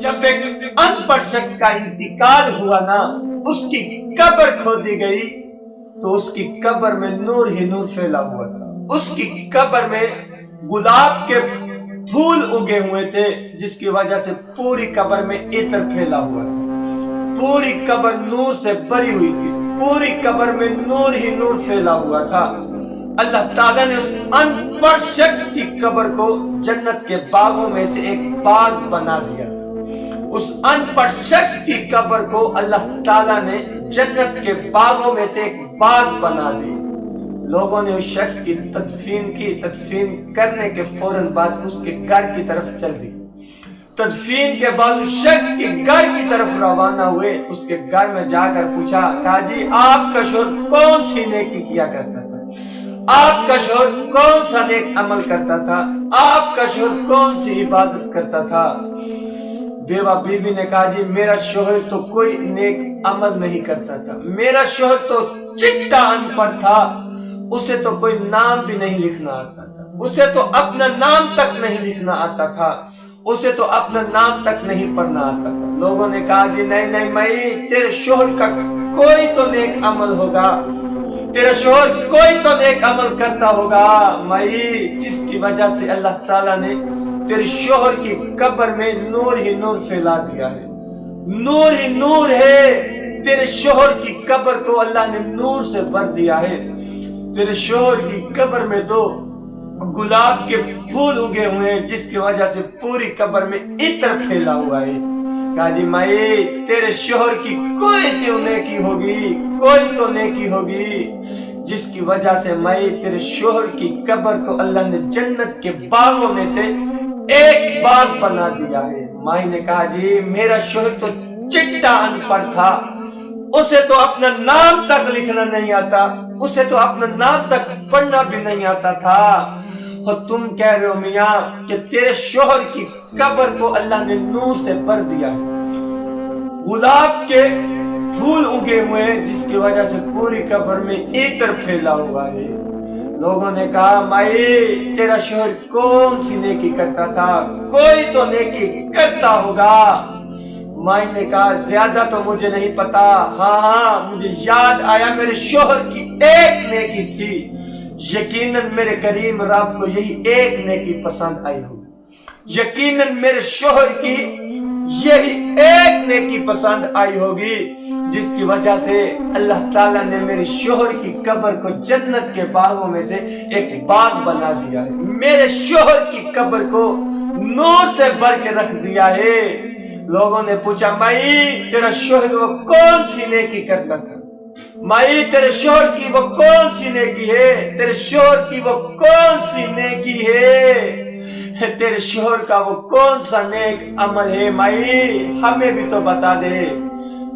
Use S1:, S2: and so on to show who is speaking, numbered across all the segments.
S1: جب ایک ان پڑھ شخص کا انتقال ہوا نا، اس کی قبر کھودی گئی تو اس کی قبر میں نور ہی نور پھیلا ہوا تھا۔ اس کی قبر میں گلاب کے پھول اگے ہوئے تھے، جس کی وجہ سے پوری قبر میں عطر پھیلا ہوا تھا۔ پوری قبر نور سے بھری ہوئی تھی، پوری قبر میں نور ہی نور پھیلا ہوا تھا۔ اللہ تعالیٰ نے اس ان پڑھ شخص کی قبر کو جنت کے باغوں میں سے ایک باغ بنا دیا تھا۔ اس ان پڑھ شخص کی قبر کو اللہ تعالیٰ نے جنت کے باغوں میں سے ایک باغ بنا دی۔ لوگوں نے اس شخص کی تدفین کی، تدفین کرنے کے فوراً بعد اس کے گھر کی طرف چل دی۔ تدفین کے بعد اس شخص کے گھر کی طرف روانہ ہوئے۔ اس کے گھر میں جا کر پوچھا، کہا جی آپ کا شوہر کون سی نیکی کیا کرتا تھا؟ آپ کا شوہر کون سا نیک عمل کرتا تھا؟ آپ کا شوہر کون سی عبادت کرتا تھا؟ بیوہ بیوی نے کہا جی میرا شوہر تو کوئی نیک عمل نہیں کرتا تھا، میرا شوہر تو چٹا ان پڑھ تھا، اسے تو کوئی نام بھی نہیں لکھنا آتا تھا، اسے تو اپنا نام تک نہیں لکھنا آتا تھا، اسے تو اپنا نام تک نہیں پڑھنا آتا تھا۔ لوگوں نے کہا جی نہیں نہیں مائی، تیرے شوہر کا کوئی تو نیک عمل ہوگا، تیرا شوہر کوئی تو نیک عمل کرتا ہوگا مائی، جس کی وجہ سے اللہ تعالیٰ نے تیرے شوہر کی قبر میں نور ہی نور پھیلا دیا ہے۔ نور ہی نور ہے، تیرے شوہر کی قبر کو اللہ نے نور سے بھر دیا ہے۔ تیرے شوہر کی قبر میں تو گلاب کے پھول اگے ہوئے ہیں، جس کی وجہ سے پوری قبر میں عطر پھیلا ہوا ہے۔ کہا جی مائی تیرے شوہر کی کوئی تو نیکی ہوگی، کوئی تو نیکی ہوگی، جس کی وجہ سے مائی تیرے شوہر کی قبر کو اللہ نے جنت کے باغوں میں سے ایک باغ بنا دیا ہے۔ مائی نے کہا جی میرا شوہر تو چٹا ان پڑھ تھا، اسے تو اپنا نام تک لکھنا نہیں آتا، اسے تو اپنا نام تک پڑھنا بھی نہیں آتا تھا، اور تم کہہ رہے ہو میاں کہ تیرے شوہر کی قبر کو اللہ نے نور سے بھر دیا ہے۔ گلاب کے پھول اگے ہوئے ہیں، جس کی وجہ سے پوری قبر میں عطر پھیلا ہوا ہے۔ لوگوں نے کہا مائی تیرا شوہر کون سی نیکی کرتا تھا؟ کوئی تو نیکی کرتا ہوگا۔ مائی نے کہا زیادہ تو مجھے نہیں پتا، ہاں مجھے یاد آیا میرے شوہر کی ایک نیکی تھی، یقیناً میرے کریم رب کو یہی ایک نیکی پسند آئی ہوگی، یقیناً میرے شوہر کی یہی ایک نیکی پسند آئی ہوگی، جس کی وجہ سے اللہ تعالیٰ نے میرے شوہر کی قبر کو جنت کے باغوں میں سے ایک باغ بنا دیا ہے، میرے شوہر کی قبر کو نور سے بھر کے رکھ دیا ہے۔ لوگوں نے پوچھا مائی تیرا شوہر وہ کون سی نیکی کرتا تھا؟ مائی تیرے شوہر کی وہ کون سی نیکی ہے؟ تیرے شوہر کی وہ کون سی نیکی ہے؟ تیرے شوہر کا وہ کون سا نیک عمل ہے؟ مائی ہمیں بھی تو بتا دے۔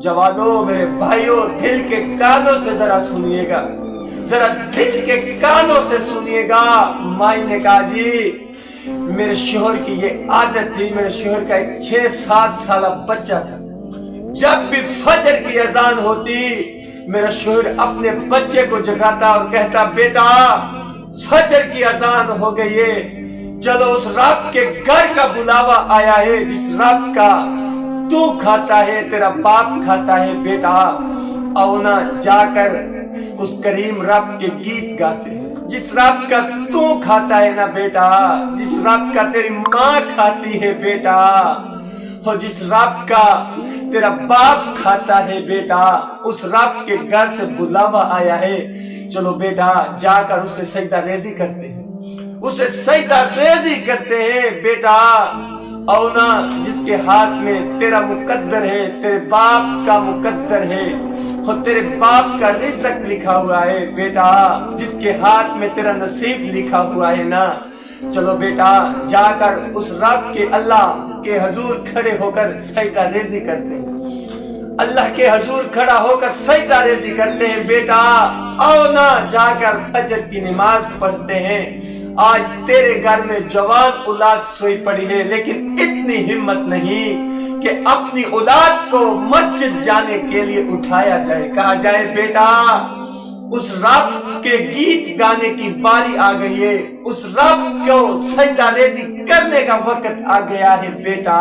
S1: جوانوں میرے بھائیوں دل کے کانوں سے ذرا سنیے گا، ذرا دل کے کانوں سے سنیے گا۔ مائی نے کہا جی میرے شوہر کی یہ عادت تھی، میرے شوہر کا ایک 6-7 سالہ بچہ تھا، جب بھی فجر کی اذان ہوتی میرا شوہر اپنے بچے کو جگاتا اور کہتا بیٹا فجر کی اذان ہو گئی ہے، چلو اس رب کے گھر کا بلاوا آیا ہے، جس رب کا تو کھاتا ہے تیرا باپ کھاتا ہے، بیٹا اونا جا کر اس کریم رب کے گیت گاتے ہیں، جس رب کا تو کھاتا ہے نا بیٹا، جس رب کا تیری ماں کھاتی ہے بیٹا، اور جس رب کا تیرا باپ کھاتا ہے بیٹا، اس رب کے گھر سے بلاوا آیا ہے، چلو بیٹا جا کر اسے سجدہ ریزی کرتے ہیں، اسے سجدہ ریزی کرتے ہیں بیٹا، اونا جس کے ہاتھ میں تیرا مقدر ہے، تیرے باپ کا مقدر ہے، اور تیرے باپ کا رزق لکھا ہوا ہے بیٹا، جس کے ہاتھ میں تیرا نصیب لکھا ہوا ہے نا، چلو بیٹا جا کر اس رب کے اللہ کے حضور کھڑے ہو کر سجدہ ریزی کرتے ہیں، اللہ کے حضور کھڑا ہو کر سجدہ ریزی کرتے ہیں بیٹا، آؤ نا جا کر فجر کی نماز پڑھتے ہیں۔ آج تیرے گھر میں جوان اولاد سوئی پڑی ہے، لیکن اتنی ہمت نہیں کہ اپنی اولاد کو مسجد جانے کے لیے اٹھایا جائے، کہا جائے بیٹا اس رب کے گیت گانے کی باری آ گئی ہے، اس رب کو سجدہ ریزی کرنے کا وقت آ گیا ہے بیٹا،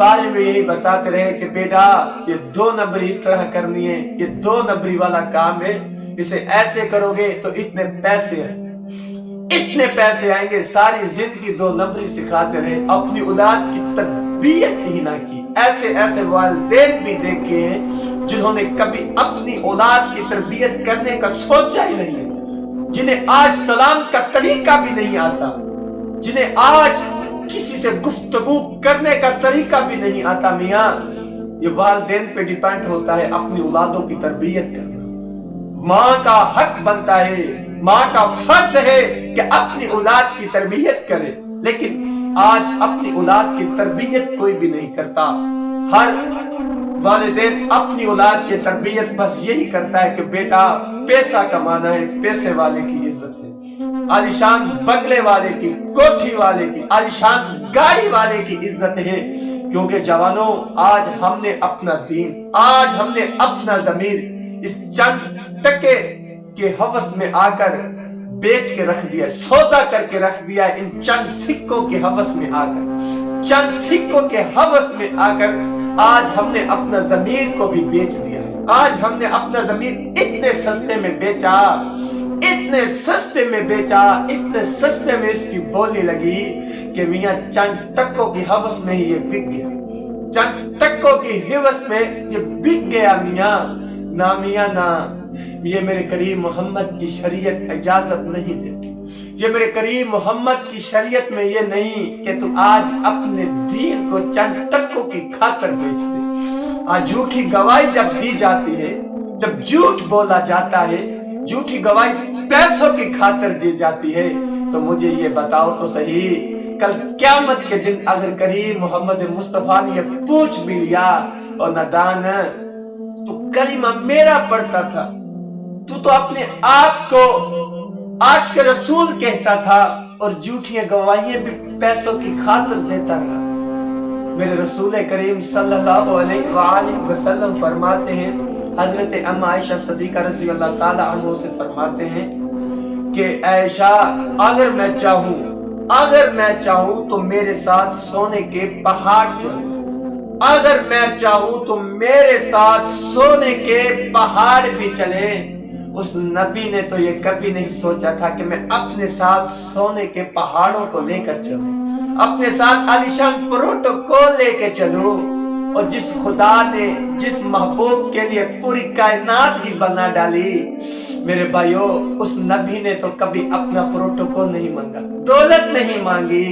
S1: بارے میں یہی بتاتے رہے کہ بیٹا یہ 2 نمبری اس طرح کرنی ہے، یہ 2 نمبری والا کام ہے، اسے ایسے کرو گے تو اتنے پیسے ہیں، اتنے پیسے آئیں گے۔ ساری زندگی 2 نمبری سکھاتے رہے، اپنی اولاد کی تربیت ہی نہ کی۔ ایسے والدین بھی دیکھے ہیں جنہوں نے کبھی اپنی اولاد کی تربیت کرنے کا سوچا ہی نہیں ہے، جنہیں آج سلام کا طریقہ بھی نہیں آتا، جنہیں آج کسی سے گفتگو کرنے کا طریقہ بھی نہیں آتا۔ میاں یہ والدین پہ ڈیپینڈ ہوتا ہے اپنی اولادوں کی تربیت کرنا۔ ماں کا حق بنتا ہے، ماں کا فرض ہے کہ اپنی اولاد کی تربیت کرے، لیکن آج اپنی اولاد کی تربیت کوئی بھی نہیں کرتا۔ ہر والدین اپنی اولاد کی تربیت بس یہی کرتا ہے کہ بیٹا پیسہ کمانا ہے، پیسے والے کی عزت ہے، عالیشان بنگلے والے کی، کوٹھی والے کی، عالیشان گاڑی والے کی عزت ہے۔ کیونکہ جوانوں آج ہم نے اپنا دین، آج ہم نے اپنا ضمیر اس چند ٹکے کے ہوس میں آ کر بیچ کے رکھ دیا، سودا کر کے رکھ دیا، ان چند سکوں کے ہوس میں آ کر، چند سکوں کے ہوس میں آ کر آج ہم نے اپنا ضمیر کو بھی بیچ دیا ہے۔ آج ہم نے اپنا ضمیر اتنے سستے میں بیچا، اتنے سستے میں بیچا، اتنے سستے میں اس کی بولی لگی کہ میاں چند ٹکوں کی ہوس میں ہی یہ بک گیا، چند ٹکوں کی ہوس میں یہ بک گیا۔ میاں نہ، میاں نہ، یہ میرے کریم محمد کی شریعت اجازت نہیں دیتی، یہ میرے کریم محمد کی شریعت میں یہ نہیں کہ تو آج اپنے دین کو چند ٹکوں کی خاطر بیچ دے۔ آج جھوٹی گواہی جب دی جاتی ہے، جب جھوٹ بولا جاتا ہے، جھوٹی گواہی پیسوں کی خاطر دی جاتی ہے، تو مجھے یہ بتاؤ تو صحیح، کل قیامت کے دن اگر کریم محمد مصطفیٰ نے یہ پوچھ بھی لیا اور نادان تو کلمہ میرا پڑھتا تھا، تو اپنے آپ کو عاشق رسول کہتا تھا اور جھوٹیاں گواہیاں بھی پیسوں کی خاطر دیتا رہا۔ میرے رسول کریم صلی اللہ علیہ وآلہ وسلم فرماتے ہیں، حضرت ام عائشہ صدیقہ رضی اللہ تعالی عنہ سے فرماتے ہیں کہ عائشہ اگر میں چاہوں تو میرے ساتھ سونے کے پہاڑ چلے، اگر میں چاہوں تو میرے ساتھ سونے کے پہاڑ بھی چلے۔ اس نبی نے تو یہ کبھی نہیں سوچا تھا کہ میں اپنے ساتھ سونے کے پہاڑوں کو لے کر چلوں، اپنے ساتھ عالیشان پروٹوکول لے کے چلوں۔ اور جس خدا نے جس محبوب کے لیے پوری کائنات ہی بنا ڈالی، میرے بھائیو، اس نبی نے تو کبھی اپنا پروٹوکول نہیں مانگا، دولت نہیں مانگی،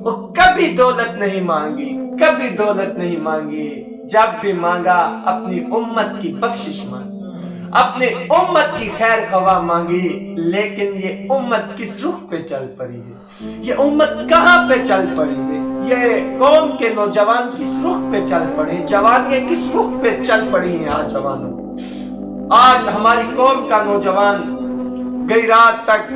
S1: وہ کبھی دولت نہیں مانگی، کبھی دولت نہیں مانگی۔ جب بھی مانگا اپنی امت کی بخشش مانگی، اپنے امت کی خیر خواہ مانگی۔ لیکن یہ امت کس رخ پہ چل پڑی ہے، یہ امت کہاں پہ چل پڑی ہے، یہ قوم کے نوجوان کس رخ پہ چل پڑے، جوانیاں کس رخ پہ چل پڑی ہیں۔ آج جوانوں، آج ہماری قوم کا نوجوان گئی رات تک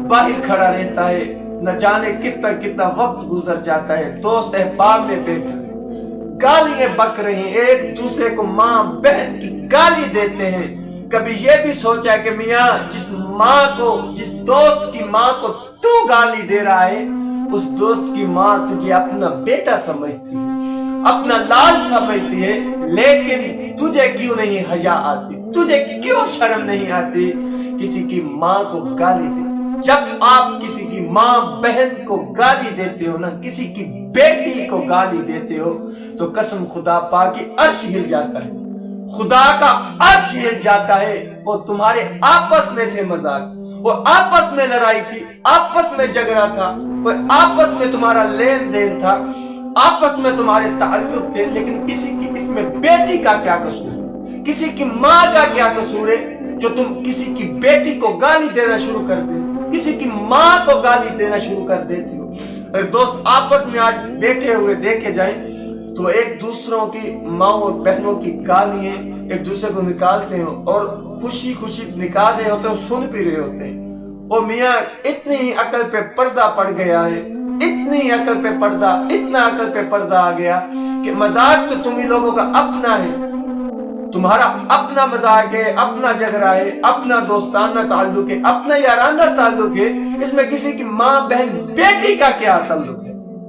S1: باہر کھڑا رہتا ہے، نہ جانے کتنا وقت گزر جاتا ہے، دوست احباب میں بیٹھا ہے، گالیاں بک رہے ہیں، ایک دوسرے کو ماں بہن کی گالی دیتے ہیں۔ کبھی یہ بھی سوچا ہے کہ میاں جس دوست کی ماں کو تو گالی دے رہا ہے، اس دوست کی ماں تجھے اپنا بیٹا سمجھتی ہے، اپنا لال سمجھتی ہے، لیکن تجھے کیوں نہیں حیا آتی، تجھے کیوں شرم نہیں آتی کسی کی ماں کو گالی دیتی؟ جب آپ کسی کی ماں بہن کو گالی دیتے ہو نا، کسی کی بیٹی کو گالی دیتے ہو، تو قسم خدا پاک کی عرش ہل جاتا ہے، خدا کا عرش ہل جاتا ہے۔ وہ تمہارے آپس میں تھے مذاق، وہ آپس میں لڑائی تھی، آپس میں جھگڑا تھا، وہ آپس میں تمہارا لین دین تھا، آپس میں تمہارے تعلق تھے، لیکن کسی کی اس میں بیٹی کا کیا قصور ہے، کسی کی ماں کا کیا قصور ہے جو تم کسی کی بیٹی کو گالی دینا شروع کر دیتے ہو، کسی کی ماں کو گالی دینا شروع کر دیتے ہو۔ اگر دوست آپس میں آج بیٹھے ہوئے دیکھے جائیں تو ایک دوسروں کی ماں اور بہنوں کی گالیاں ایک دوسرے کو نکالتے ہیں اور خوشی نکال رہے ہوتے ہیں، سن بھی رہے ہوتے ہیں۔ اور میاں اتنی ہی عقل پہ پردہ پڑ گیا ہے، اتنی عقل پہ پردہ، اتنا عقل پہ پردہ آ گیا کہ مذاق تو تم ہی لوگوں کا اپنا ہے، تمہارا اپنا مذاق ہے، اپنا جھگڑا ہے، اپنا دوستانہ تعلق ہے، اپنا یارانہ تعلق ہے، اس میں کسی کی ماں بہن بیٹی کا کیا تعلق ہے؟